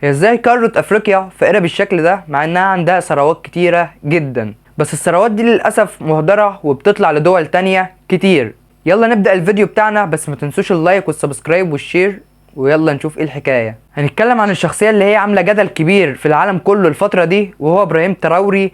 هي ازاي قارة افريقيا فقيرة بالشكل ده مع انها عندها ثروات كتيرة جدا، بس الثروات دي للأسف مهدرة وبتطلع لدول تانية كتير. يلا نبدأ الفيديو بتاعنا، بس ما تنسوش اللايك والسبسكرايب والشير، ويلا نشوف ايه الحكاية. هنتكلم عن الشخصية اللي هي عاملة جدل كبير في العالم كله الفترة دي، وهو ابراهيم تراوري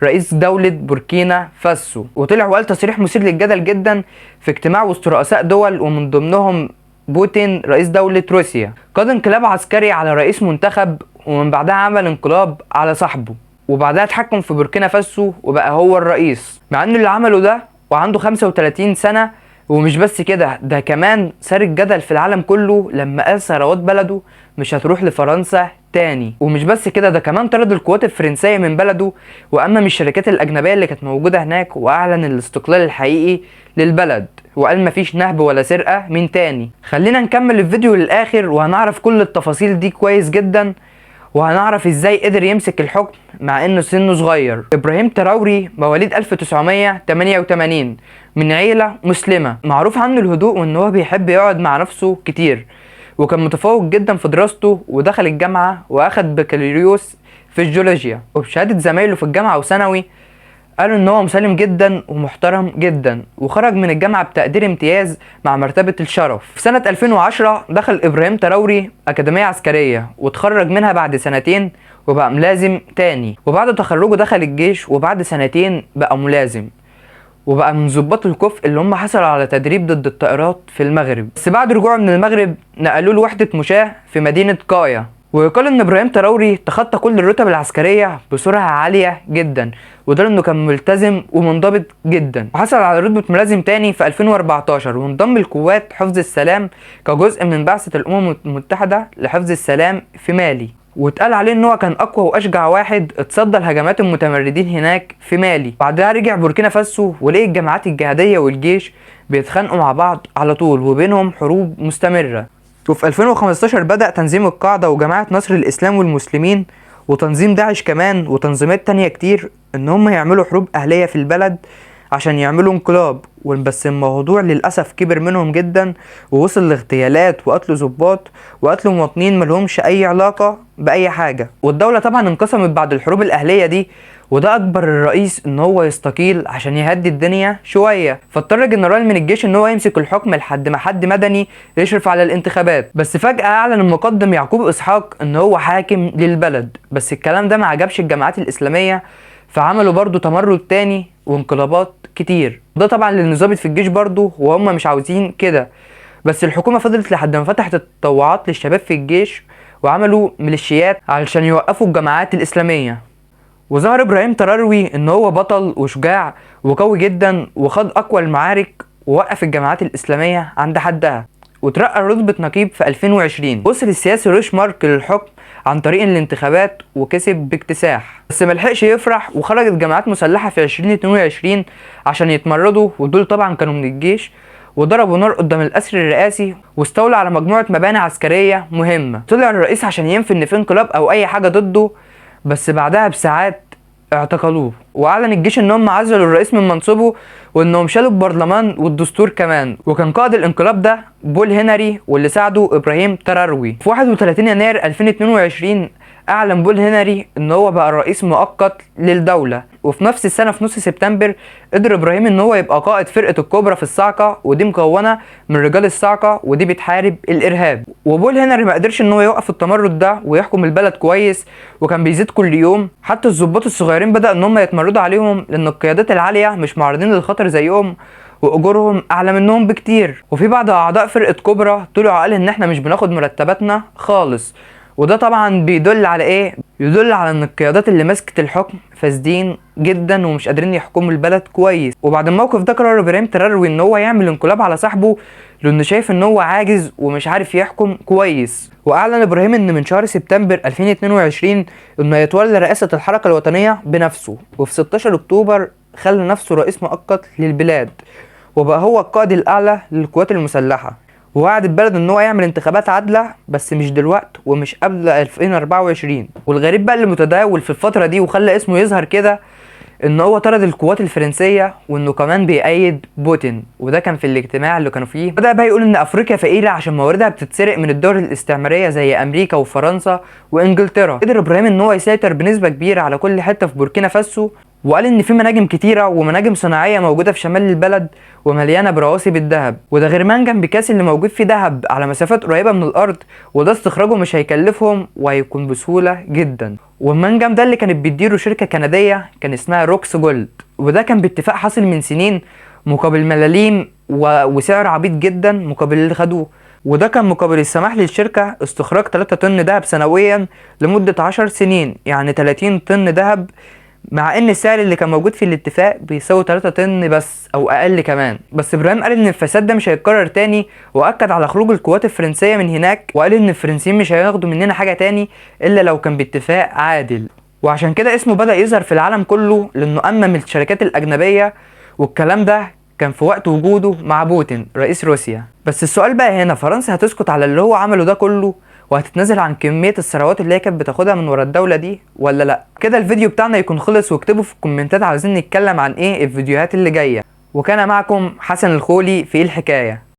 رئيس دولة بوركينا فاسو. وطلع وقال تصريح مثير للجدل جدا في اجتماع وسط رؤساء دول ومن ضمنهم بوتين رئيس دولة روسيا. قاد انقلاب عسكري على رئيس منتخب، ومن بعدها عمل انقلاب على صاحبه، وبعدها اتحكم في بوركينا فاسو وبقى هو الرئيس، مع انه اللي عمله ده وعنده 35 سنة. ومش بس كده، ده كمان سار الجدل في العالم كله لما قال ثروات بلده مش هتروح لفرنسا تاني. ومش بس كده، ده كمان طرد القوات الفرنسية من بلده وأمم الشركات الأجنبية اللي كانت موجودة هناك، وأعلن الاستقلال الحقيقي للبلد، وقال مفيش نهب ولا سرقة من تاني. خلينا نكمل الفيديو للآخر وهنعرف كل التفاصيل دي كويس جدا، وهنعرف ازاي قدر يمسك الحكم مع انه سنه صغير. ابراهيم تراوري مواليد 1988 من عيلة مسلمة، معروف عنه الهدوء وان هو بيحب يقعد مع نفسه كتير، وكان متفوق جدا في دراسته ودخل الجامعة واخد بكالوريوس في الجيولوجيا. وبشهادة زمايله في الجامعة وثانوي قالوا ان هو مسالم جدا ومحترم جدا، وخرج من الجامعة بتقدير امتياز مع مرتبة الشرف. في سنة 2010 دخل ابراهيم تراوري اكاديمية عسكرية واتخرج منها بعد سنتين وبقى ملازم تاني، وبعد تخرجه دخل الجيش وبعد سنتين بقى ملازم، وبقى من ضباط الكفء اللي هم حصلوا على تدريب ضد الطائرات في المغرب. بس بعد رجوعه من المغرب نقلوه لوحدة مشاة في مدينة قايا. ويقال ان ابراهيم تراوري تخطى كل الرتب العسكرية بسرعة عالية جدا، وده انه كان ملتزم ومنضبط جدا، وحصل على رتبة ملازم تاني في 2014 وانضم لقوات حفظ السلام كجزء من بعثة الامم المتحدة لحفظ السلام في مالي. واتقال عليه ان هو كان اقوى واشجع واحد اتصدى لهجمات المتمردين هناك في مالي. بعدها رجع بوركينا فاسو ولقي الجماعات الجهادية والجيش بيتخانقوا مع بعض على طول وبينهم حروب مستمرة. وفي 2015 بدأ تنظيم القاعدة وجماعة نصر الإسلام والمسلمين وتنظيم داعش كمان وتنظيمات تانية كتير إن هم يعملوا حروب أهلية في البلد عشان يعملوا انقلاب. بس الموضوع للأسف كبر منهم جدا ووصل لاغتيالات وقتل ضباط وقتل مواطنين ملهمش أي علاقة بأي حاجة. والدولة طبعا انقسمت بعد الحروب الأهلية دي، وده اجبر الرئيس ان هو يستقيل عشان يهدي الدنيا شويه. فاضطر جنرال من الجيش ان هو يمسك الحكم لحد ما حد مدني يشرف على الانتخابات. بس فجاه اعلن المقدم يعقوب اسحاق ان هو حاكم للبلد، بس الكلام ده ما عجبش الجماعات الاسلاميه، فعملوا برضو تمرد تاني وانقلابات كتير. ده طبعا لان ظابط في الجيش برضو وهم مش عاوزين كده. بس الحكومه فضلت لحد ما فتحت التطوعات للشباب في الجيش وعملوا ميليشيات علشان يوقفوا الجماعات الاسلاميه. وظهر ابراهيم تراروي ان هو بطل وشجاع وقوي جدا، وخاض اقوى المعارك ووقف الجماعات الاسلاميه عند حدها، وترقى رتبة نقيب في 2020. وصل السياسي روش مارك للحكم عن طريق الانتخابات وكسب باكتساح، بس ملحقش يفرح وخرجت جماعات مسلحة في 2022 عشان يتمردوا، ودول طبعا كانوا من الجيش، وضربوا نار قدام القصر الرئاسي واستولى على مجموعة مباني عسكرية مهمة. طلع الرئيس عشان ينفي ان في انقلاب او اي حاجة ضده، بس بعدها بساعات اعتقلوه. واعلن الجيش انهم عزلوا الرئيس من منصبه وانهم شالوا البرلمان والدستور كمان. وكان قائد الانقلاب ده بول هنري، واللي ساعده ابراهيم تراروي. في 31 يناير 2022 اعلن بول هنري ان هو بقى رئيس مؤقت للدولة. وفي نفس السنة في نص سبتمبر قدر ابراهيم ان هو يبقى قائد فرقة الكوبرا في الصاعقة، ودي مكونة من رجال الصاعقة ودي بتحارب الارهاب. وبول هنري ما قدرش ان هو يوقف التمرد ده ويحكم البلد كويس، وكان بيزيد كل يوم. حتى الضباط الصغيرين بدأ ان هم يتمردوا عليهم لان القيادات العالية مش معرضين للخطر زيهم واجورهم اعلى منهم بكتير. وفي بعض اعضاء فرقة كوبرا طلعوا قال ان احنا مش بناخد مرتباتنا خالص. وده طبعا بيدل على ايه؟ يدل على ان القيادات اللي مسكت الحكم فاسدين جدا ومش قادرين يحكموا البلد كويس. وبعد الموقف ده قرر ابراهيم تراروي ان هو يعمل انقلاب على صاحبه لانه شايف ان هو عاجز ومش عارف يحكم كويس. واعلن ابراهيم ان من شهر سبتمبر 2022 انه يتولى رئاسة الحركة الوطنية بنفسه، وفي 16 اكتوبر خلى نفسه رئيس مؤقت للبلاد، وبقى هو القائد الاعلى للقوات المسلحة. ووعد البلد ان هو يعمل انتخابات عادله، بس مش دلوقت ومش قبل 2024. والغريب بقى اللي متداول في الفتره دي وخلى اسمه يظهر كده، ان هو طرد القوات الفرنسيه وانه كمان بيأيد بوتين، وده كان في الاجتماع اللي كانوا فيه. بدأ بقى يقول ان افريقيا فقيره عشان مواردها بتتسرق من الدول الاستعماريه زي امريكا وفرنسا وانجلترا. قدر ابراهيم ان هو يسيطر بنسبه كبيره على كل حته في بوركينا فاسو، وقال ان في مناجم كتيره ومناجم صناعيه موجوده في شمال البلد ومليانه برواسي بالذهب، وده غير منجم بيكاسي اللي موجود فيه ذهب على مسافات قريبه من الارض، وده استخراجه مش هيكلفهم وهيكون بسهوله جدا. والمنجم ده اللي كانت بتديره شركه كنديه كان اسمها روكس جولد، وده كان باتفاق حاصل من سنين مقابل ملاليم وسعر عبيط جدا مقابل اللي خدوه. وده كان مقابل السماح للشركه استخراج 3 طن ذهب سنويا لمده 10 سنين، يعني 30 طن ذهب، مع ان السعر اللي كان موجود في الاتفاق بيساوي 3 طن بس او اقل كمان. بس ابراهيم قال ان الفساد ده مش هيتكرر تاني، واكد على خروج القوات الفرنسيه من هناك، وقال ان الفرنسيين مش هياخدوا مننا حاجه تاني الا لو كان باتفاق عادل. وعشان كده اسمه بدأ يظهر في العالم كله لانه امم الشركات الاجنبيه، والكلام ده كان في وقت وجوده مع بوتين رئيس روسيا. بس السؤال بقى هنا، فرنسا هتسكت على اللي هو عمله ده كله وهتتنازل عن كمية الثروات اللي هي كانت بتاخدها من ورا الدولة دي ولا لا؟ كده الفيديو بتاعنا يكون خلص، واكتبوا في الكومنتات عاوزين نتكلم عن ايه الفيديوهات اللي جاية. وكان معكم حسن الخولي في الحكاية.